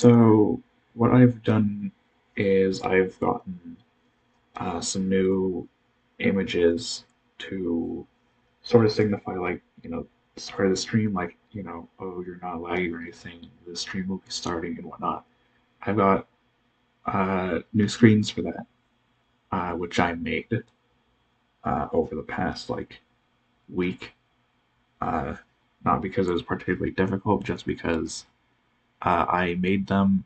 So what I've done is I've gotten some new images to sort of signify, like, start of the stream, like, oh, you're not lagging or anything. The stream will be starting and whatnot. I've got new screens for that, which I made over the past like week. Uh, Not because it was particularly difficult, just because I made them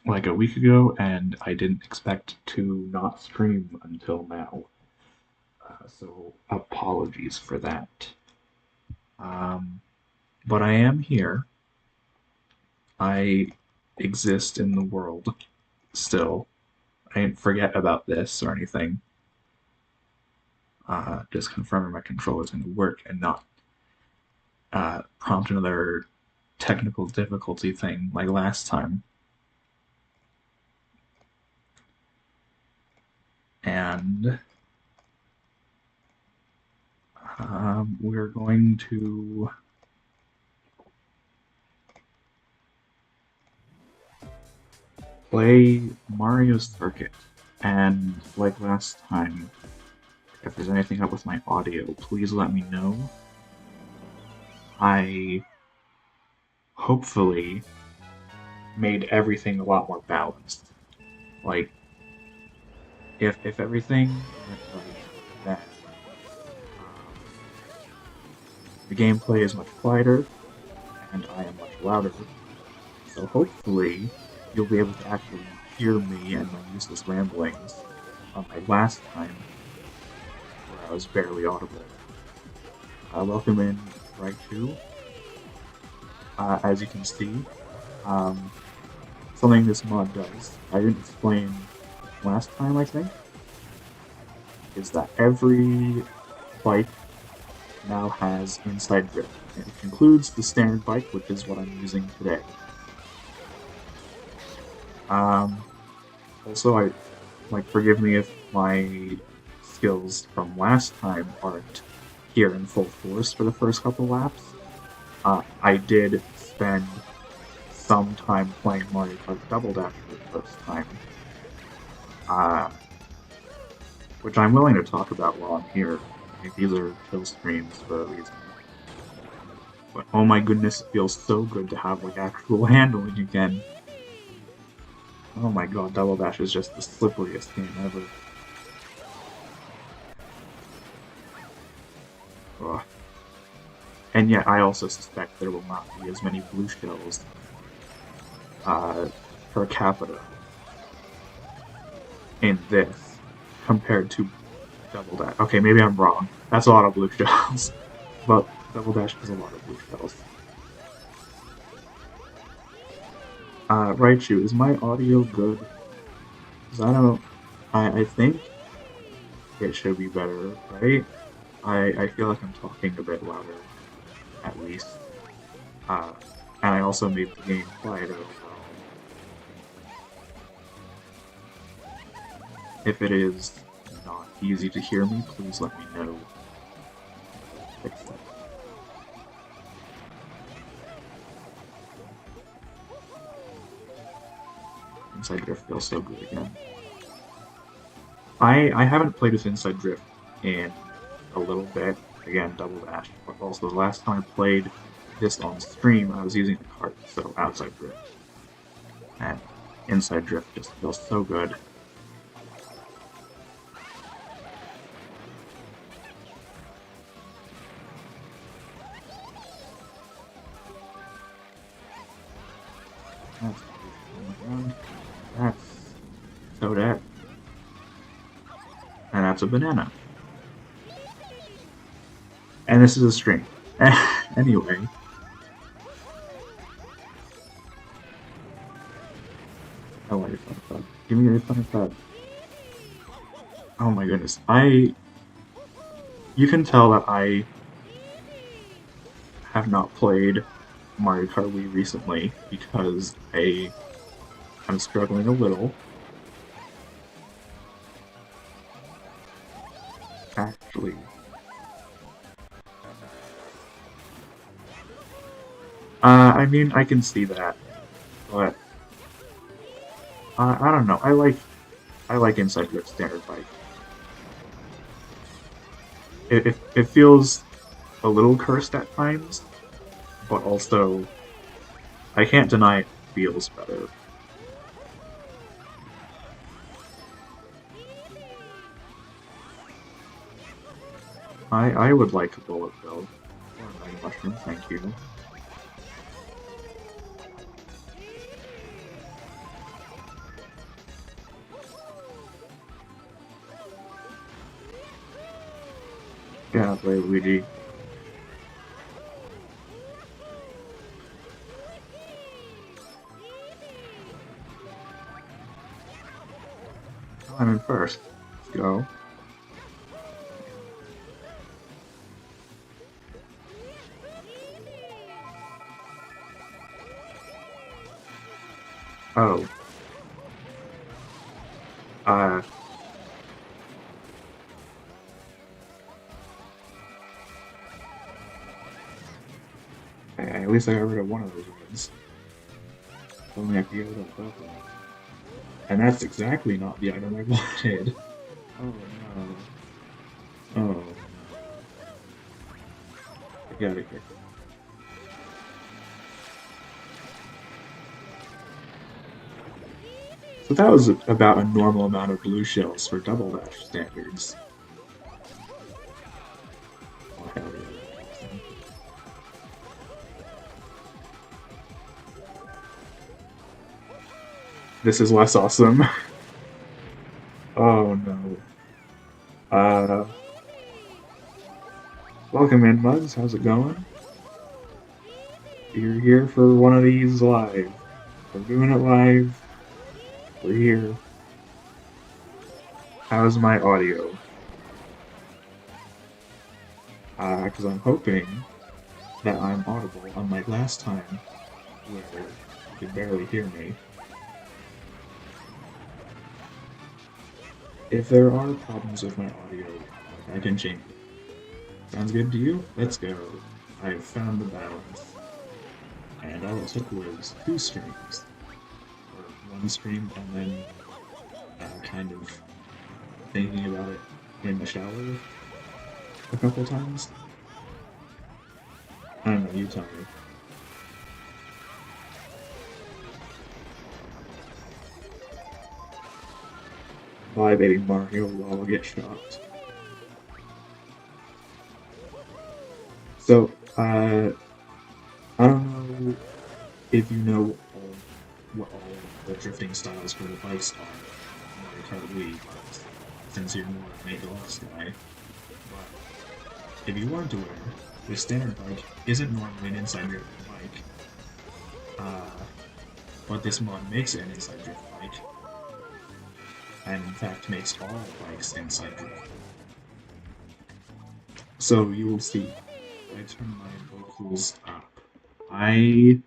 like a week ago, and I didn't expect to not stream until now. So apologies for that. Um, but I am here. I exist in the world still. I didn't forget about this or anything. Just confirming my controller is going to work and not prompt another technical difficulty thing like last time. And we're going to play Mario Circuit. And like last time, if there's anything up with my audio, please let me know. I hopefully made everything a lot more balanced. Like, if everything went right, then the gameplay is much quieter and I am much louder. So hopefully you'll be able to actually hear me and my useless ramblings, unlike last time, where I was barely audible. Welcome in, Raichu. As you can see, something this mod does, I didn't explain last time, I think, is that every bike now has inside drift. It includes the standard bike, which is what I'm using today. Also, forgive me if my skills from last time aren't here in full force for the first couple laps. I did spend some time playing Mario Kart Double Dash for the first time, which I'm willing to talk about while I'm here. I think these are kill streams for a reason. But oh my goodness, it feels so good to have like actual handling again. Oh my god, Double Dash is just the slipperiest game ever. Ugh. And yet, I also suspect there will not be as many blue shells per capita in this compared to Double Dash. Okay, maybe I'm wrong. That's a lot of blue shells, but Double Dash has a lot of blue shells. Raichu, is my audio good? Because I don't. I think it should be better, right? I feel like I'm talking a bit louder, at least. And I also made the game quieter. If it is not easy to hear me, please let me know. Fix that. Inside Drift feels so good again. I haven't played with Inside Drift in a little bit. Again, Double Dash. But also, the last time I played this on stream, I was using the cart, so Outside Drift. And Inside Drift just feels so good. That's Toadette. And that's a banana. And this is a string. Anyway. I like Thundercloud. Give me your Thundercloud. Oh my goodness. You can tell that I have not played Mario Kart Wii recently because I'm struggling a little. Actually, I mean, I can see that, but I don't know. I like Inside Drift Standard Bike. It feels a little cursed at times, but also I can't deny it feels better. I would like a bullet bill. Or a Mighty Mushroom, thank you. Yeah, play Luigi. I'm in first. Let's go. Oh. Uh. At least I got rid of one of those reds. Only I could get rid of both of them. And that's exactly not the item I wanted. Oh no. Oh no. Get out of here. So that was about a normal amount of blue shells for double dash standards. Oh, hell yeah. This is less awesome. Oh no. Uh, Welcome in, Mugs. How's it going? You're here for one of these live. We're doing it live. We're here. How's my audio? Because I'm hoping that I'm audible, unlike last time, where you could barely hear me. If there are problems with my audio, I can change it. Sounds good to you? Let's go. I've found the balance. And all it took was 2 streams. Or 1 stream and then kind of thinking about it in the shower a couple times. I don't know, you tell me. Bye, baby Mario, while I get shot. So, I don't know if you know what all the drifting styles for the bikes are in Mario Kart Wii, but since you're more of an 8 Deluxe guy, but if you weren't aware, the standard bike isn't normally an inside drift bike, but this mod makes it an inside drift bike, and in fact makes all bikes inside drift. So you will see, if I turn my vocals up, I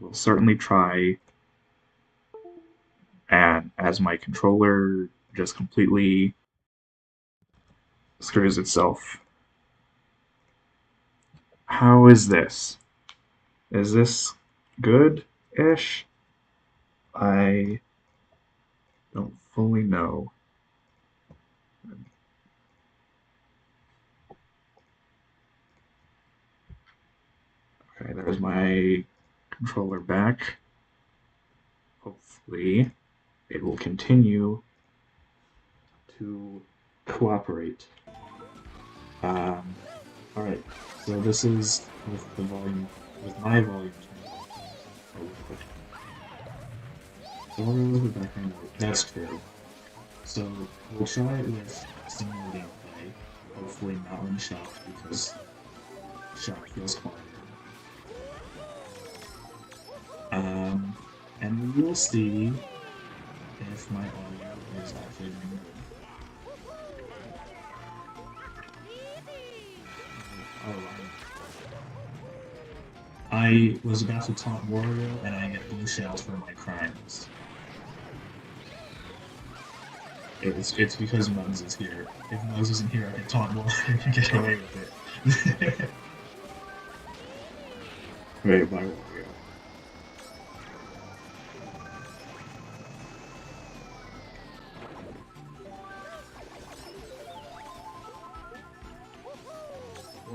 will certainly try, and as my controller just completely screws itself. How is this? Is this good-ish? I don't fully know. Okay, there's my controller back. Hopefully, it will continue to cooperate. Alright, so this is with the volume, with my volume turned off. So we'll go with the background note. That's true. So we'll try it with similar gameplay. Hopefully not on Shock, because Shock feels quieter. And we will see if my audio is actually doing good. Alright. I was about to taunt Wario, and I get blue shells for my crimes. It's because Mugs is here. If Mugs isn't here, I can taunt Wario and get away with it. Wait, bye Wario.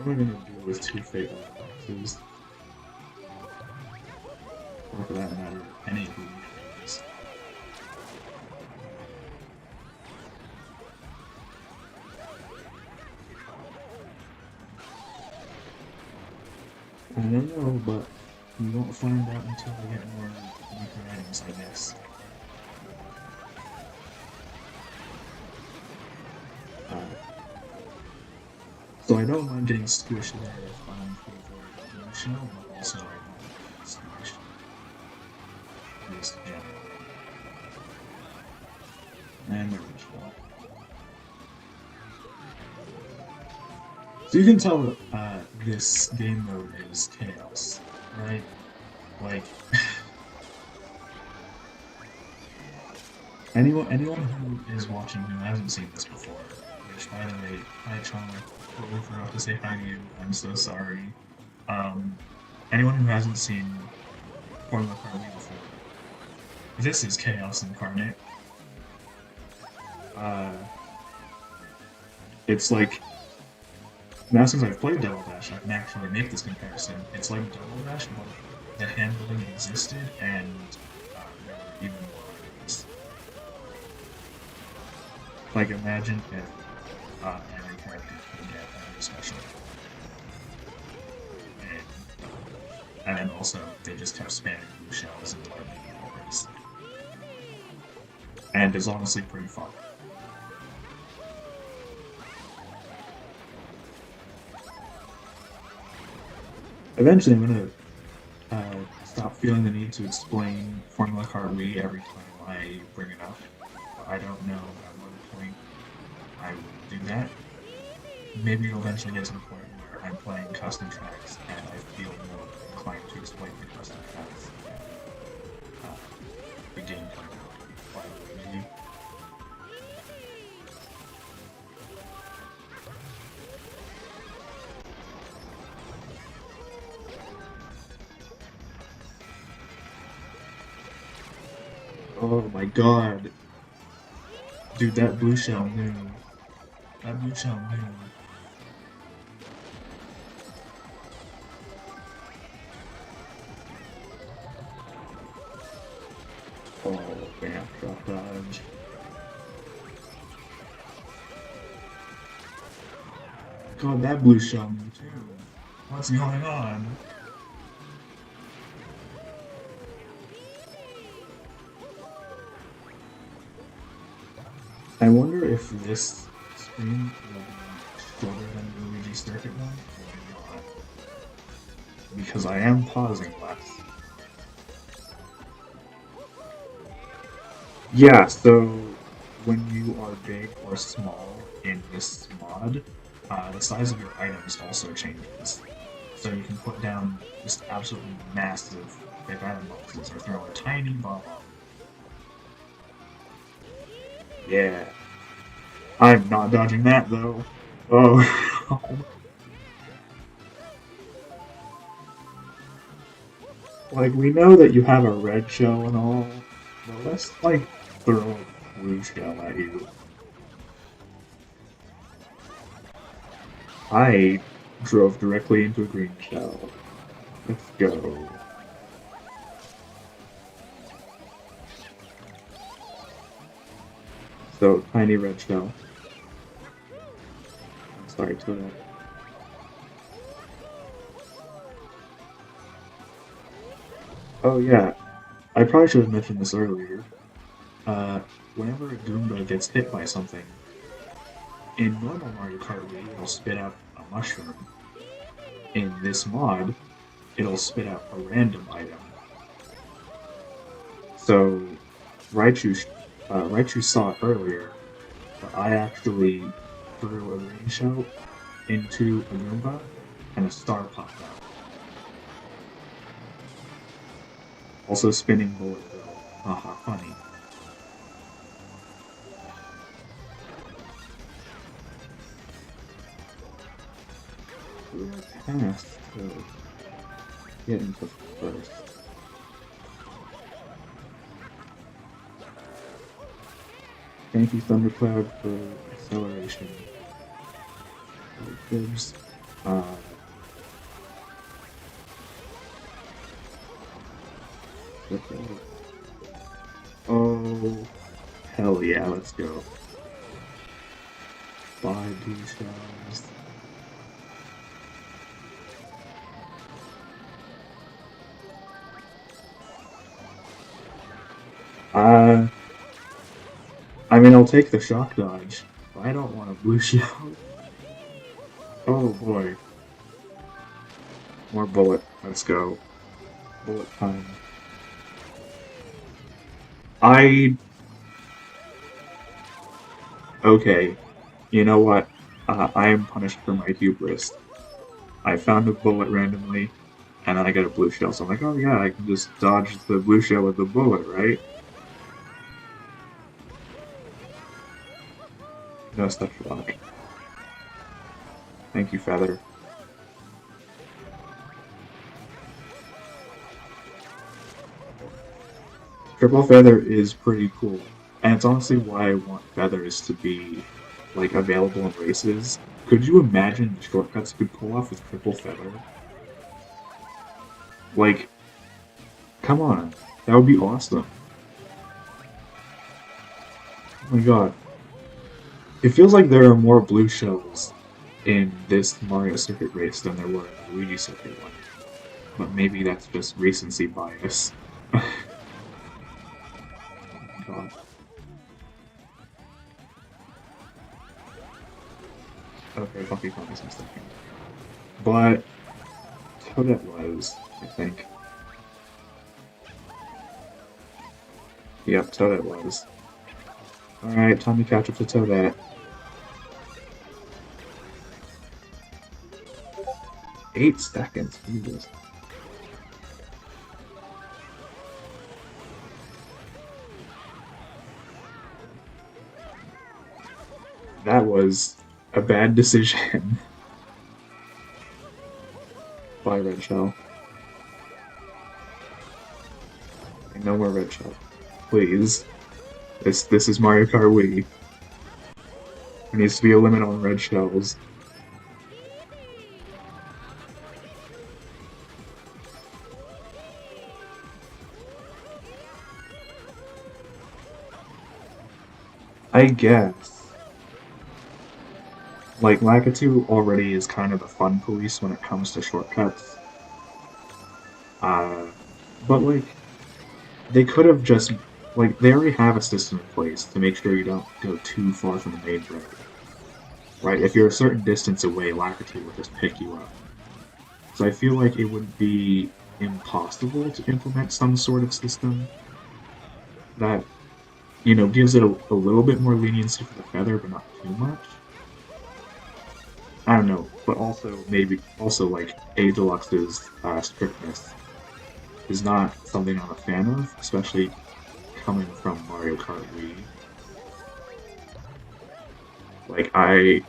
What am I gonna do with two fatal boxes? Or for that matter, any of these. I don't know, but we won't find out until I get more weaker items, I guess. So I don't mind getting squished there if I'm for the show, but also I don't mind getting squished. Just generally. And there we go. So you can tell this game mode is chaos, right? Like, anyone who is watching who hasn't seen this before, which by the way, hi Charlie, totally forgot to say hi to you, I'm so sorry. Anyone who hasn't seen Formula Kart Wii before, this is chaos incarnate. It's like, now since I've played Double Dash, I can actually make this comparison. It's like Double Dash, but the handling existed, and there were even more items. Like, imagine if every character could get a special. And then also, they just kept spamming blue shells and lightning always. And it's honestly pretty fun. Eventually, I'm gonna stop feeling the need to explain Formula Kart Wii every time I bring it up. I don't know at what point I will do that. Maybe it'll eventually get to the point where I'm playing custom tracks and I feel more inclined to explain the custom tracks and the gameplay by Luigi. Oh my god. Dude, that blue shell knew. That blue shell knew. Oh, bam, drop dodge. God, that blue shell knew too. What's going on? I wonder if this screen will be shorter than the Luigi Circuit one, or not. Because I am pausing less. Yeah, so when you are big or small in this mod, the size of your items also changes. So you can put down just absolutely massive big item boxes or throw a tiny bomb. Yeah. I'm not dodging that though. Oh. Like, we know that you have a red shell and all, but let's, like, throw a blue shell at you. I drove directly into a green shell. Let's go. So, tiny red shell. Sorry to that. Oh yeah, I probably should have mentioned this earlier. Whenever a Goomba gets hit by something, in normal Mario Kart Wii, it'll spit out a mushroom. In this mod, it'll spit out a random item. So, Raichu saw it earlier, but I actually threw a green shell into a Goomba, and a star popped out. Also spinning bullet bill. Haha, funny. We're past to get into first. Thank you, Thundercloud, for acceleration. Fibs. Uh, oh, hell yeah, let's go. Buy these guys. Uh, I mean, I'll take the shock dodge, but I don't want a blue shield. Oh boy. More bullet. Let's go. Bullet time. I... Okay. You know what? I am punished for my hubris. I found a bullet randomly, and then I get a blue shell, so I'm like, oh yeah, I can just dodge the blue shell with the bullet, right? No such luck. Thank you, Feather. Triple Feather is pretty cool, and it's honestly why I want Feathers to be, like, available in races. Could you imagine the shortcuts you could pull off with Triple Feather? Like, come on, that would be awesome. Oh my god. It feels like there are more blue shells in this Mario Circuit race than there were in the Luigi Circuit one. But maybe that's just recency bias. God. Okay, Funky Kong is in second. But Toadette was, I think. Yep, Toadette was. Alright, time to catch up to Toadette. Eight seconds, Jesus. That was a bad decision. Bye, Red Shell. No more Red Shell. Please. This is Mario Kart Wii. There needs to be a limit on red shells. I guess. Like, Lakitu already is kind of the fun police when it comes to shortcuts. But, like, they could have just... Like, they already have a system in place to make sure you don't go too far from the main road. Right? If you're a certain distance away, Lakitu will just pick you up. So I feel like it would be impossible to implement some sort of system that, you know, gives it a little bit more leniency for the feather, but not too much. I don't know, but also maybe like A Deluxe's strictness is not something I'm a fan of, especially coming from Mario Kart Wii. Like I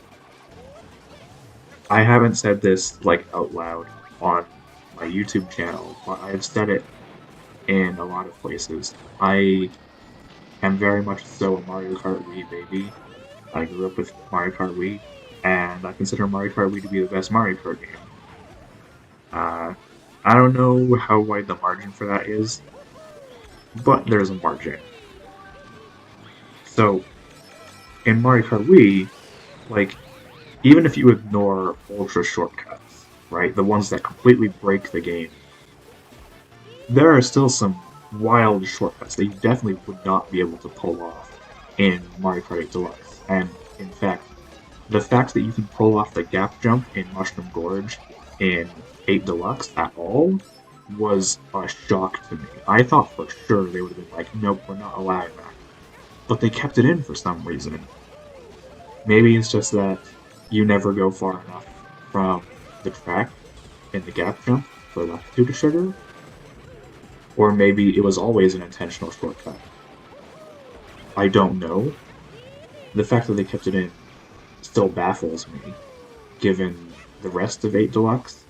haven't said this like out loud on my YouTube channel, but I've said it in a lot of places. I am very much so a Mario Kart Wii baby. I grew up with Mario Kart Wii, and I consider Mario Kart Wii to be the best Mario Kart game. I don't know how wide the margin for that is, but there's a margin. So, in Mario Kart Wii, like, even if you ignore ultra shortcuts, right, the ones that completely break the game, there are still some wild shortcuts that you definitely would not be able to pull off in Mario Kart 8 Deluxe. And, in fact, the fact that you can pull off the gap jump in Mushroom Gorge in 8 Deluxe at all was a shock to me. I thought for sure they would have been like, nope, we're not allowing that. But they kept it in for some reason. Maybe it's just that you never go far enough from the track in the gap jump for Lakitu to trigger. Or maybe it was always an intentional shortcut. I don't know. The fact that they kept it in still baffles me, given the rest of 8 Deluxe.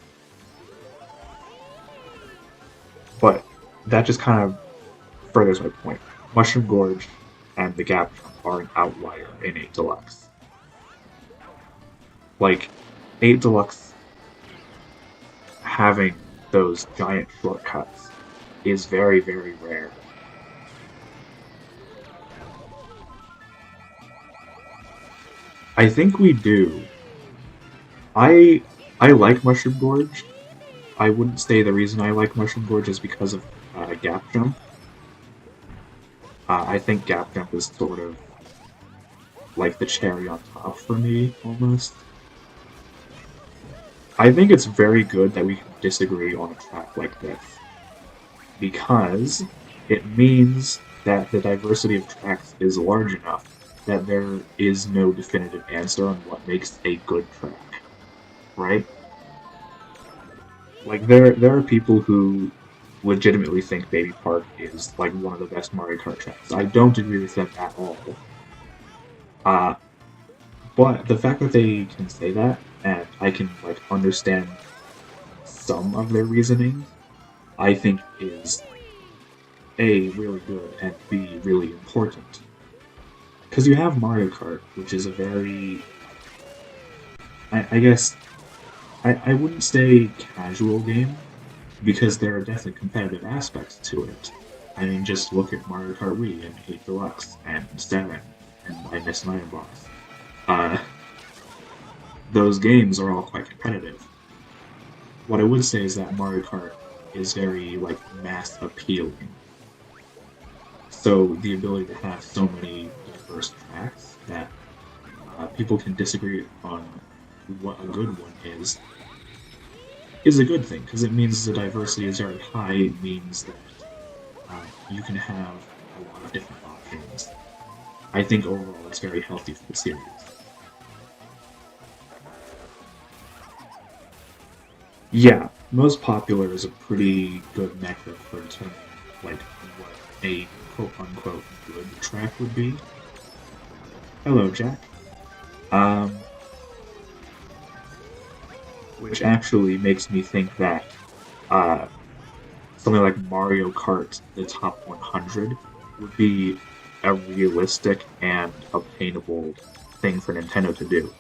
But that just kind of furthers my point. Mushroom Gorge and the Gap Jump are an outlier in 8 Deluxe. Like, 8 Deluxe having those giant shortcuts is very, very rare. I think we do. I I like Mushroom Gorge. I wouldn't say the reason I like Mushroom Gorge is because of Gap Jump. I think Gap Jump is sort of like the cherry on top for me, almost. I think it's very good that we can disagree on a track like this, because it means that the diversity of tracks is large enough that there is no definitive answer on what makes a good track, right? Like there are people who legitimately think Baby Park is like one of the best Mario Kart tracks. I don't agree with them at all. Uh, but the fact that they can say that, and I can like understand some of their reasoning, I think is A, really good, and B, really important. Because you have Mario Kart, which is a very, I guess, I wouldn't say casual game, because there are definitely competitive aspects to it. I mean, just look at Mario Kart Wii and 8 Deluxe and 7, and I missed an item box. Uh, those games are all quite competitive. What I would say is that Mario Kart is very, like, mass appealing. So the ability to have so many diverse tracks that people can disagree on what a good one is a good thing, because it means the diversity is very high. It means that you can have a lot of different options. I think overall it's very healthy for the series. Yeah, most popular is a pretty good metric for determining like what a quote unquote good track would be. Hello, Jack. Um, which actually makes me think that uh, something like Mario Kart, the top 100, would be a realistic and obtainable thing for Nintendo to do.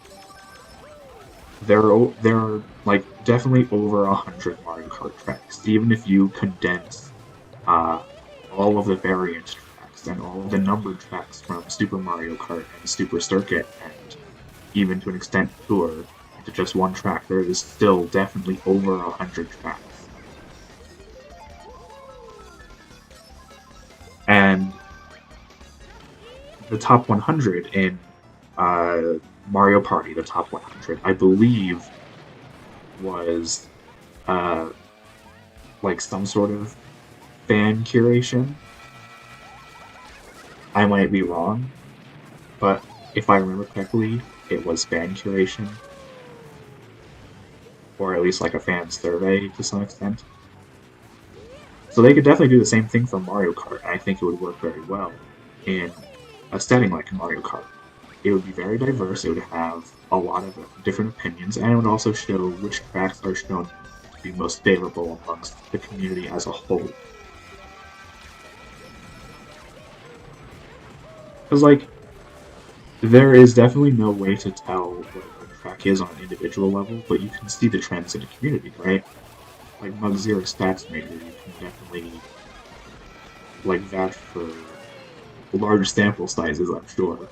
There are like definitely over 100 Mario Kart tracks. Even if you condense uh, all of the variant tracks and all of the numbered tracks from Super Mario Kart and Super Circuit, and even to an extent Tour, into just one track, there is still definitely over 100 tracks. And the top 100 in uh, Mario Party, the top 100, I believe was uh, like some sort of fan curation. I might be wrong, but if I remember correctly, it was fan curation, or at least like a fan survey to some extent. So they could definitely do the same thing for Mario Kart, and I think it would work very well in a setting like Mario Kart. It would be very diverse, it would have a lot of different opinions, and it would also show which tracks are shown to be most favorable amongst the community as a whole. Because, like, there is definitely no way to tell what a good track is on an individual level, but you can see the trends in the community, right? Like Mug Zero Stats Maker, you can definitely like vouch for large sample sizes, I'm sure.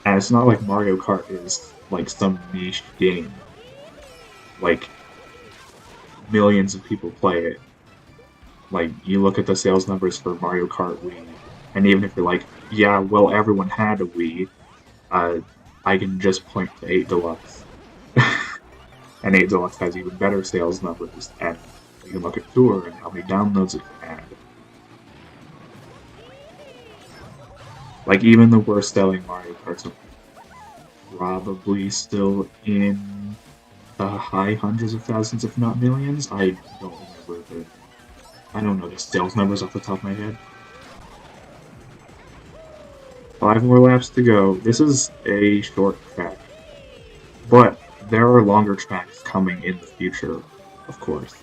And it's not like Mario Kart is like some niche game. Like millions of people play it. Like you look at the sales numbers for Mario Kart Wii, and even if you're like, yeah, well, everyone had a Wii, uh, I can just point to 8 Deluxe. And 8 Deluxe has even better sales numbers, and you can look at Tour and how many downloads it had. Like, even the worst selling Mario Karts are probably still in the high hundreds of thousands, if not millions. I don't know the sales numbers off the top of my head. 5 more laps to go. This is a short track. But there are longer tracks coming in the future, of course.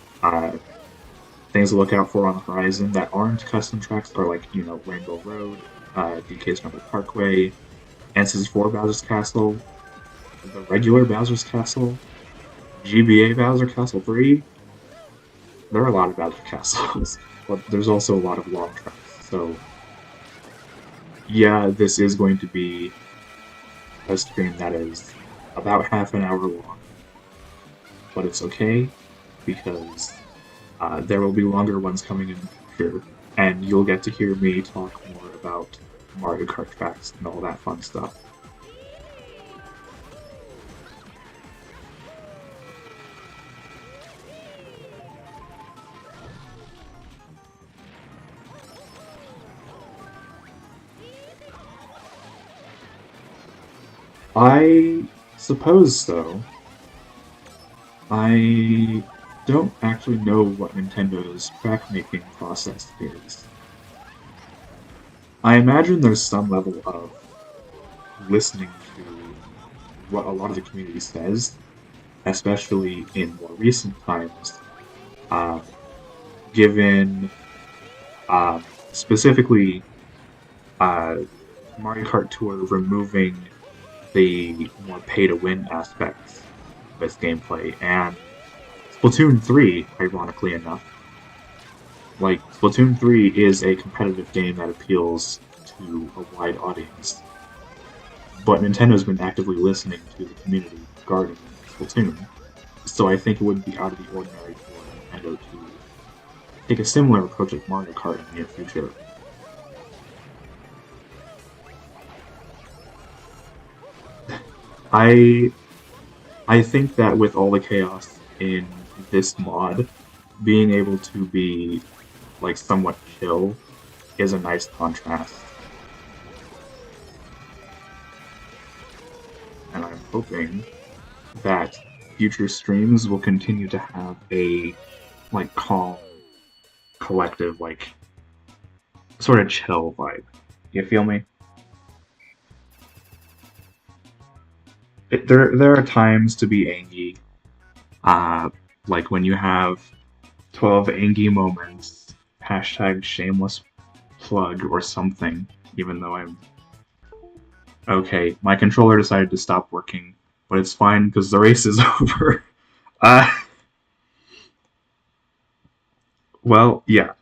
Things to look out for on the horizon that aren't custom tracks are like, Rainbow Road, DK's Jungle Parkway, N64 Bowser's Castle, the regular Bowser's Castle, GBA Bowser Castle 3, there are a lot of Bowser Castles, but there's also a lot of long tracks. So, yeah, this is going to be a stream that is about half an hour long, but it's okay because there will be longer ones coming in the future, and you'll get to hear me talk more about Mario Kart tracks and all that fun stuff. I suppose so. I don't actually know what Nintendo's track making process is. I imagine there's some level of listening to what a lot of the community says, especially in more recent times, uh, given specifically uh, Mario Kart Tour removing the more pay-to-win aspects of its gameplay, and Splatoon 3, ironically enough, like, Splatoon 3 is a competitive game that appeals to a wide audience, but Nintendo's been actively listening to the community regarding Splatoon, so I think it would be out of the ordinary for Nintendo to take a similar approach with Mario Kart in the near future. I I think that with all the chaos in this mod, being able to be like somewhat chill is a nice contrast, and I'm hoping that future streams will continue to have a like calm, collective, like sort of chill vibe. You feel me? There are times to be angry, uh, like when you have 12 angry moments, hashtag shameless plug or something. Even though I'm okay, my controller decided to stop working, but it's fine because the race is over. Uh, well, yeah,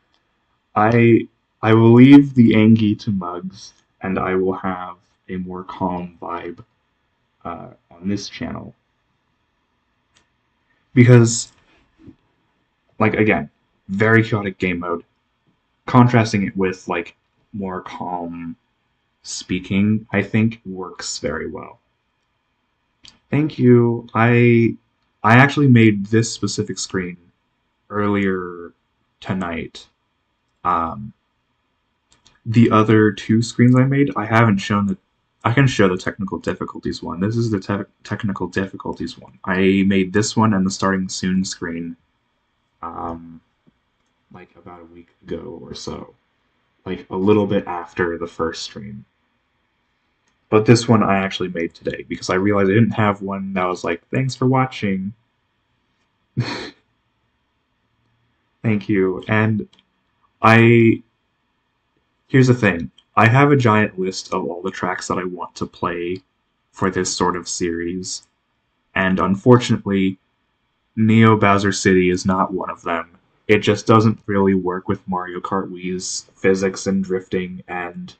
I I will leave the Angie to Mugs, and I will have a more calm vibe on this channel because, like, again, very chaotic game mode. Contrasting it with like more calm speaking, I think works very well. Thank you. I actually made this specific screen earlier tonight. Um, the other two screens I made, I haven't shown the. I can show the technical difficulties one. This is the technical difficulties one. I made this one and the starting soon screen, um, like about a week ago or so, like a little bit after the first stream. But this one I actually made today because I realized I didn't have one that was like, thanks for watching. Thank you. And I here's the thing. I have a giant list of all the tracks that I want to play for this sort of series, and unfortunately, Neo Bowser City is not one of them. It just doesn't really work with Mario Kart Wii's physics and drifting, and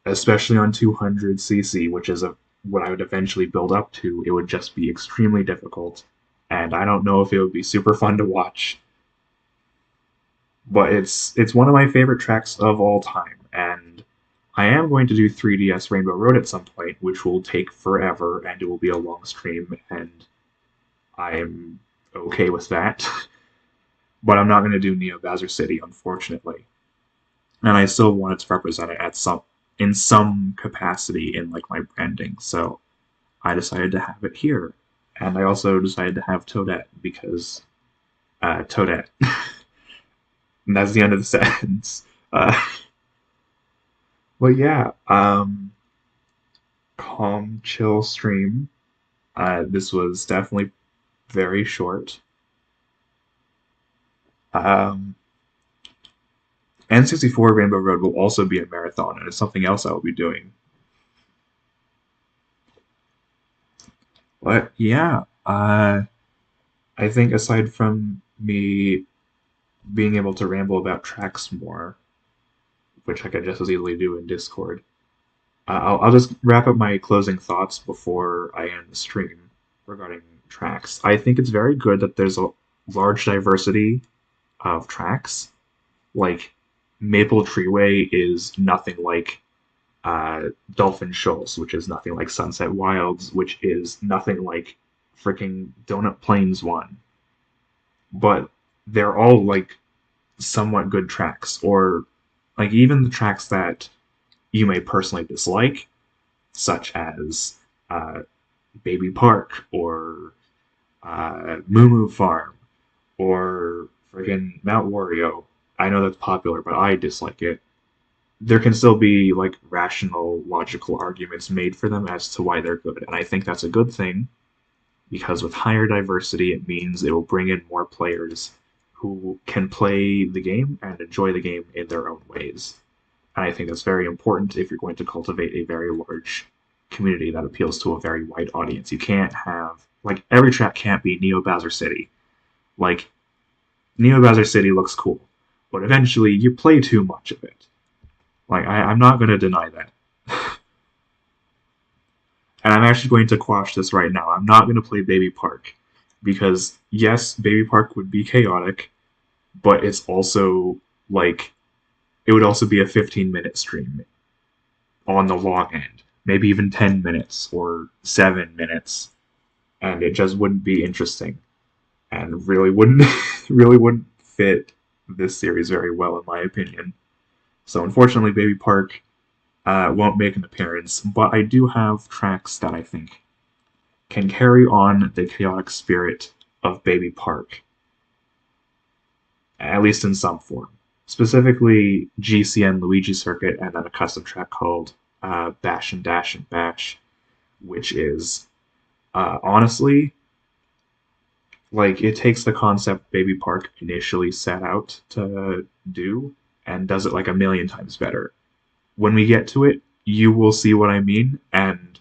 especially on 200cc, which is what I would eventually build up to, it would just be extremely difficult, and I don't know if it would be super fun to watch. But it's one of my favorite tracks of all time, and I am going to do 3DS Rainbow Road at some point, which will take forever, and it will be a long stream, and I'm okay with that. But I'm not going to do Neo Bowser City, unfortunately, and I still wanted to represent it at some capacity in like my branding, so I decided to have it here, and I also decided to have Toadette because Toadette. And that's the end of the sentence. Uh, but yeah, calm, chill stream. This was definitely very short. Um, N64 Rainbow Road will also be a marathon, and it's something else I will be doing. But yeah, I think aside from me being able to ramble about tracks more, which I could just as easily do in Discord, I'll just wrap up my closing thoughts before I end the stream regarding tracks. I think it's very good that there's a large diversity of tracks. Like Maple Treeway is nothing like Dolphin Shoals, which is nothing like Sunset Wilds, which is nothing like freaking Donut Plains 1. But they're all like somewhat good tracks, or like even the tracks that you may personally dislike, such as uh, Baby Park or Moo Moo Farm or friggin' Mount Wario. I know that's popular, but I dislike it. There can still be like rational, logical arguments made for them as to why they're good, and I think that's a good thing because with higher diversity, it means it will bring in more players who can play the game and enjoy the game in their own ways. And I think that's very important if you're going to cultivate a very large community that appeals to a very wide audience. You can't have like every track can't be Neo Bowser City. Like Neo Bowser City looks cool, but eventually you play too much of it. Like I'm not going to deny that, and I'm actually going to quash this right now. I'm not going to play Baby Park because yes, Baby Park would be chaotic, but it's also like it would also be a 15-minute stream on the long end, maybe even 10 minutes or 7 minutes, and it just wouldn't be interesting and really wouldn't really wouldn't fit this series very well in my opinion. So unfortunately, Baby Park won't make an appearance, but I do have tracks that I think can carry on the chaotic spirit of Baby Park, at least in some form. Specifically, GCN Luigi Circuit, and then a custom track called Bash and Dash and Bash, which is honestly like it takes the concept Baby Park initially set out to do and does it like a million times better. When we get to it, you will see what I mean, and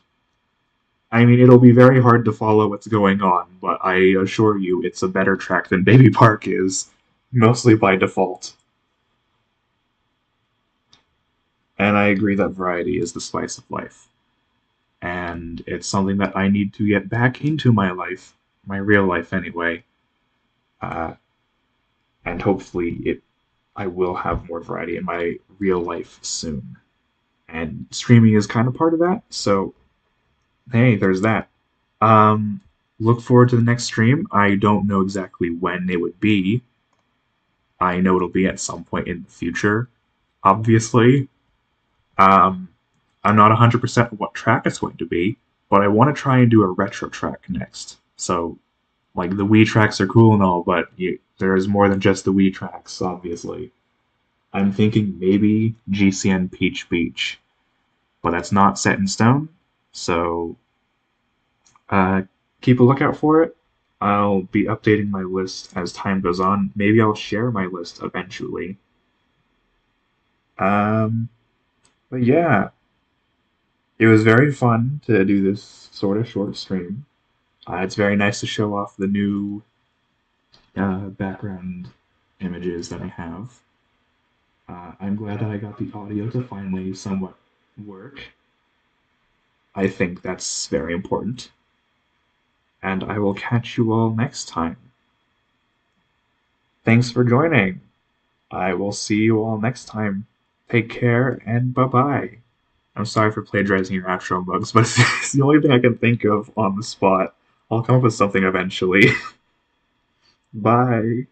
I mean it'll be very hard to follow what's going on, but I assure you it's a better track than Baby Park is, mostly by default. And I agree that variety is the spice of life. And it's something that I need to get back into my life, my real life anyway. Uh, and hopefully I will have more variety in my real life soon. And streaming is kind of part of that, so hey, there's that. Um, look forward to the next stream. I don't know exactly when it would be. I know it'll be at some point in the future, obviously. Um, I'm not 100% what track it's going to be, but I want to try and do a retro track next. So, like, the Wii tracks are cool and all, but there is more than just the Wii tracks, obviously. I'm thinking maybe GCN Peach Beach, but that's not set in stone, so uh, keep a lookout for it. I'll be updating my list as time goes on. Maybe I'll share my list eventually. Um, but yeah, it was very fun to do this sort of short stream. It's very nice to show off the new background images that I have. I'm glad that I got the audio to finally somewhat work. I think that's very important. And I will catch you all next time. Thanks for joining. I will see you all next time. Take care and bye bye. I'm sorry for plagiarizing your outro bugs, but it's the only thing I can think of on the spot. I'll come up with something eventually. Bye.